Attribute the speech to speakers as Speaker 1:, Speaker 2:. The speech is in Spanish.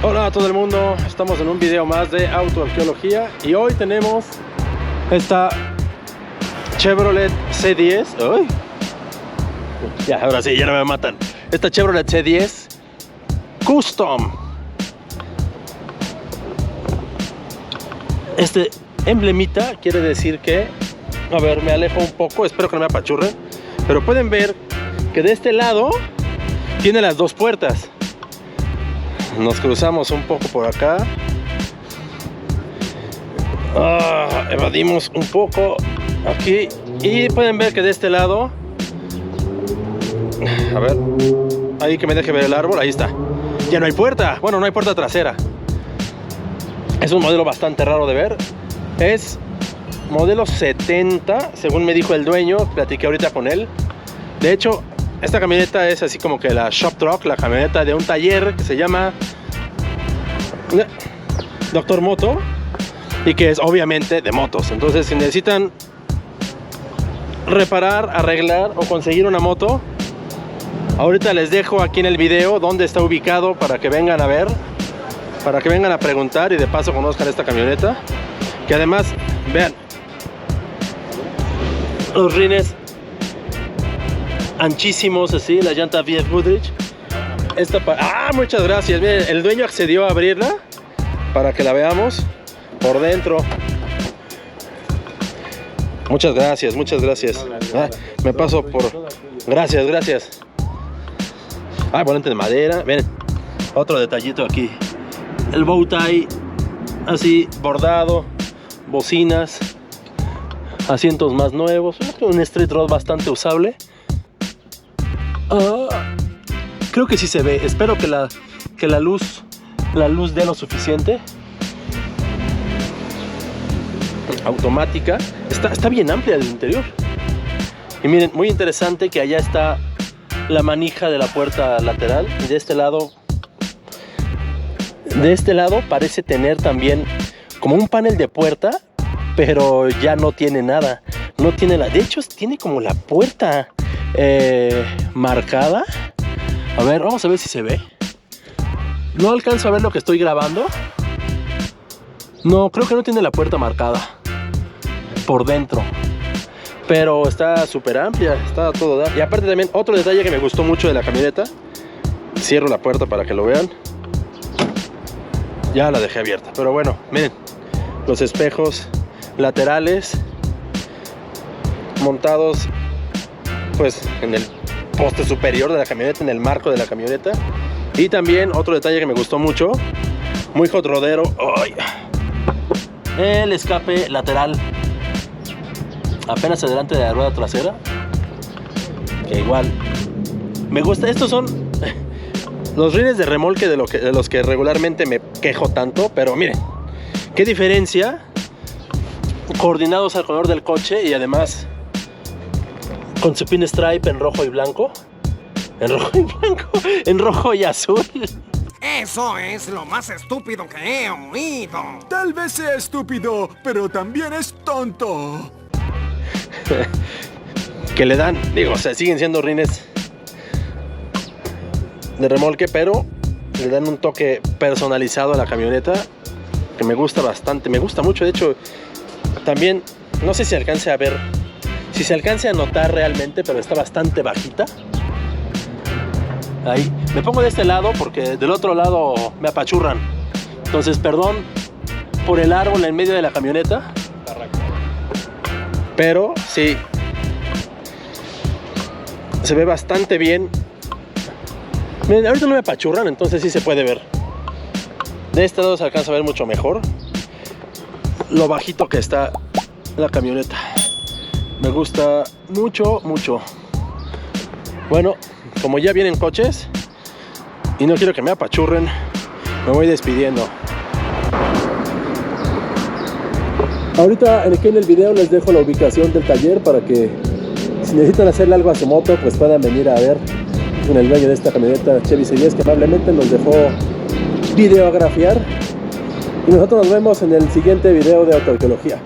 Speaker 1: Hola a todo el mundo, estamos en un video más de autoarqueología y hoy tenemos esta Chevrolet C10. ¡Uy! Ya, ahora sí, ya no me matan. Esta Chevrolet C10 Custom. Este emblemita quiere decir que, a ver, me alejo un poco, espero que no me apachurren, pero pueden ver que de este lado tiene las dos puertas. Nos cruzamos un poco por acá. Evadimos un poco aquí y pueden ver que de este lado, a ver, ahí que me deje ver el árbol, ahí está. Ya no hay puerta, bueno, no hay puerta trasera. Es un modelo bastante raro de ver. Es modelo 70, según me dijo el dueño, platiqué ahorita con él. De hecho, esta camioneta es así como que la shop truck, la camioneta de un taller que se llama Dr. Moto y que es obviamente de motos. Entonces, si necesitan reparar, arreglar o conseguir una moto, ahorita les dejo aquí en el video dónde está ubicado para que vengan a ver, para que vengan a preguntar y de paso conozcan esta camioneta. Que además, vean, los rines anchísimos así, la llanta VF Goodrich. Muchas gracias. Miren, el dueño accedió a abrirla para que la veamos por dentro. Muchas gracias, muchas gracias. Me paso por... Gracias. Volante de madera. Miren, otro detallito aquí. El bow tie así bordado, bocinas, asientos más nuevos, un street rod bastante usable. Creo que sí se ve. Espero que la luz dé lo suficiente. Automática. Está bien amplia el interior. Y miren, muy interesante que allá está la manija de la puerta lateral. Y de este lado parece tener también como un panel de puerta, pero ya no tiene nada. No tiene de hecho, tiene como la puerta marcada. A ver, vamos a ver si se ve. No alcanzo a ver lo que estoy grabando. No, creo que no tiene la puerta marcada por dentro, pero está súper amplia, está todo dar. Y aparte también otro detalle que me gustó mucho de la camioneta. Cierro la puerta para que lo vean. Ya la dejé abierta, pero bueno, miren, los espejos laterales montados pues en el poste superior de la camioneta, en el marco de la camioneta. Y también otro detalle que me gustó mucho, muy hot rodero, el escape lateral apenas adelante de la rueda trasera, que igual me gusta. Estos son los rines de remolque de los que regularmente me quejo tanto, pero miren qué diferencia, coordinados al color del coche y además con su pinstripe en rojo y blanco. En rojo y azul.
Speaker 2: Eso es lo más estúpido que he oído.
Speaker 3: Tal vez sea estúpido, pero también es tonto.
Speaker 1: Que le dan, siguen siendo rines de remolque, pero le dan un toque personalizado a la camioneta que me gusta bastante, me gusta mucho. De hecho, también, no sé si alcance a ver, si se alcance a notar realmente, pero está bastante bajita. Ahí, me pongo de este lado porque del otro lado me apachurran. Entonces, perdón por el árbol en medio de la camioneta. Pero sí, se ve bastante bien. Miren, ahorita no me apachurran, entonces sí se puede ver. De este lado se alcanza a ver mucho mejor lo bajito que está la camioneta. Me gusta mucho. Bueno, como ya vienen coches y no quiero que me apachurren, me voy despidiendo. Ahorita aquí en el video les dejo la ubicación del taller para que si necesitan hacerle algo a su moto, pues puedan venir a ver con el dueño de esta camioneta Chevy C10, que amablemente nos dejó videografiar. Y nosotros nos vemos en el siguiente video de autoarqueología.